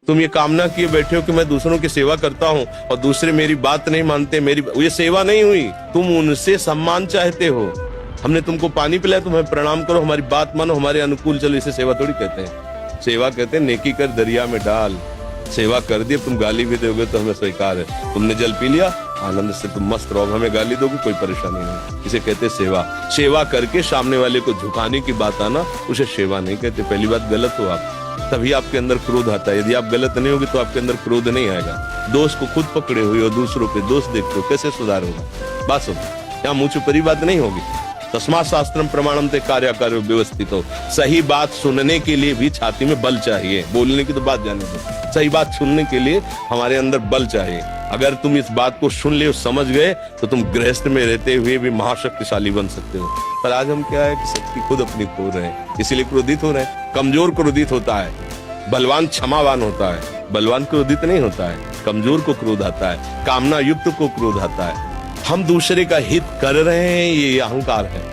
तुम ये कामना किए बैठे हो कि मैं दूसरों की सेवा करता हूँ और दूसरे मेरी बात नहीं मानते, ये सेवा नहीं हुई। तुम उनसे सम्मान चाहते हो। हमने तुमको पानी पिलाया, तुम्हें प्रणाम करो, हमारी बात मानो, हमारे अनुकूल चलो। इसे सेवा थोड़ी कहते हैं। सेवा कहते हैं नेकी कर दरिया में डाल। सेवा कर दी, तुम गाली भी दोगे तो हमें स्वीकार है। तुमने जल पी लिया, आनंद से तुम मस्त रहो, हमें गाली दोगे कोई परेशानी नहीं। इसे कहते सेवा। सेवा करके सामने वाले को झुकाने की बात आना, उसे सेवा नहीं कहते। पहली बात गलत हो आप, तभी आपके अंदर क्रोध आता है। यदि आप गलत नहीं होगे तो आपके अंदर क्रोध नहीं आएगा। दोष को खुद पकड़े हुए और दूसरों पे दोष देखते हो, कैसे सुधार होगा? बात सुनो, यहाँ मुंह छुपरी बात नहीं होगी। तस्मात् शास्त्रम प्रमाणम ते कार्याकार्यो व्यवस्थित हो। सही बात सुनने के लिए भी छाती में बल चाहिए। बोलने की तो बात जाने दो, सही बात सुनने के लिए हमारे अंदर बल चाहिए। अगर तुम इस बात को सुन ले, समझ गए, तो तुम गृहस्थ में रहते हुए भी महाशक्तिशाली बन सकते हो। पर आज हम क्या है कि शक्ति खुद अपनी खो रहे हैं, इसीलिए क्रोधित हो रहे हैं। कमजोर क्रोधित होता है, बलवान क्षमावान होता है। बलवान क्रोधित नहीं होता है, कमजोर को क्रोध आता है, कामना युक्त को क्रोध आता है। हम दूसरे का हित कर रहे हैं, ये अहंकार है।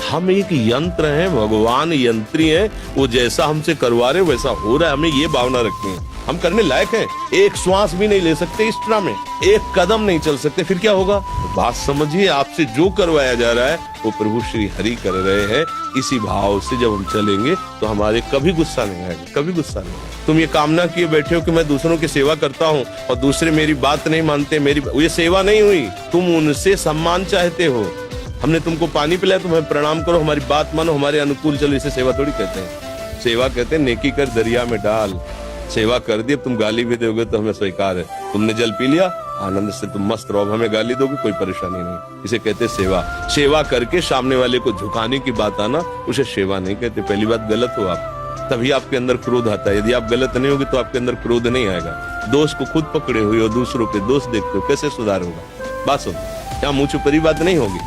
हम एक यंत्र हैं, भगवान यंत्री हैं, वो जैसा हमसे करवा रहे वैसा हो रहा है। हमें ये भावना रखनी है, हम करने लायक हैं। एक श्वास भी नहीं ले सकते इस तरह में, एक कदम नहीं चल सकते, फिर क्या होगा? बात समझिए, आपसे जो करवाया जा रहा है वो प्रभु श्री हरि कर रहे हैं। इसी भाव से जब हम चलेंगे तो हमारे कभी गुस्सा नहीं आएगा, कभी गुस्सा नहीं आएगा। तुम ये कामना किए बैठे हो कि मैं दूसरों की सेवा करता हूँ और दूसरे मेरी बात नहीं मानते, ये सेवा नहीं हुई। तुम उनसे सम्मान चाहते हो। हमने तुमको पानी पिलाया, तुम्हें प्रणाम करो, हमारी बात मानो, हमारे अनुकूल चलो। इसे सेवा थोड़ी कहते हैं। सेवा कहते हैं नेकी कर दरिया में डाल। सेवा कर दी, तुम गाली भी दोगे तो हमें स्वीकार है। तुमने जल पी लिया, आनंद से तुम मस्त रहो, हमें गाली दोगे कोई परेशानी नहीं। इसे कहते सेवा। सेवा करके सामने वाले को झुकाने की बात आना, उसे सेवा नहीं कहते। पहली बात गलत हो आप, तभी आपके अंदर क्रोध आता है। यदि आप गलत नहीं होगे तो आपके अंदर क्रोध नहीं आएगा। दोष को खुद पकड़े हुए और दूसरों पे दोष देखते हो, कैसे सुधार होगा? बात सुनो, यहाँ मुंह छुपरी बात नहीं होगी।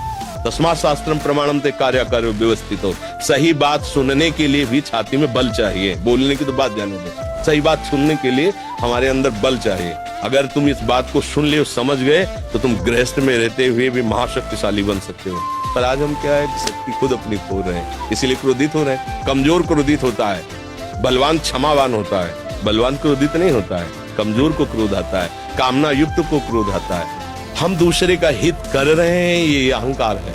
तस्मात् शास्त्रम प्रमाणम ते कार्याकार्यो व्यवस्थित हो। सही बात सुनने के लिए भी छाती में बल चाहिए। बोलने की तो बात जाने दो, सही बात सुनने के लिए हमारे अंदर बल चाहिए। अगर तुम इस बात को सुन ले, समझ गए, तो तुम गृहस्थ में रहते हुए भी महाशक्तिशाली बन सकते हो। पर आज हम क्या है कि शक्ति खुद अपनी खो रहे हैं, इसीलिए क्रोधित हो रहे हैं। कमजोर क्रोधित होता है, बलवान क्षमावान होता है। बलवान क्रोधित नहीं होता है, कमजोर को क्रोध आता है, कामना युक्त को क्रोध आता है। हम दूसरे का हित कर रहे हैं, ये अहंकार है।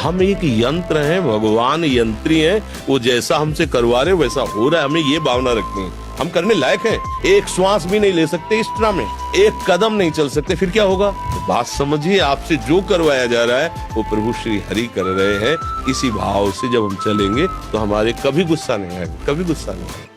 हम एक यंत्र हैं, भगवान यंत्री हैं, वो जैसा हमसे करवा रहे वैसा हो रहा है। हमें ये भावना रखनी है, हम करने लायक हैं। एक श्वास भी नहीं ले सकते इस तरह में, एक कदम नहीं चल सकते, फिर क्या होगा? बात समझिए, आपसे जो करवाया जा रहा है वो प्रभु श्री हरि कर रहे हैं। इसी भाव से जब हम चलेंगे तो हमारे कभी गुस्सा नहीं आएगा, कभी गुस्सा नहीं आएगा।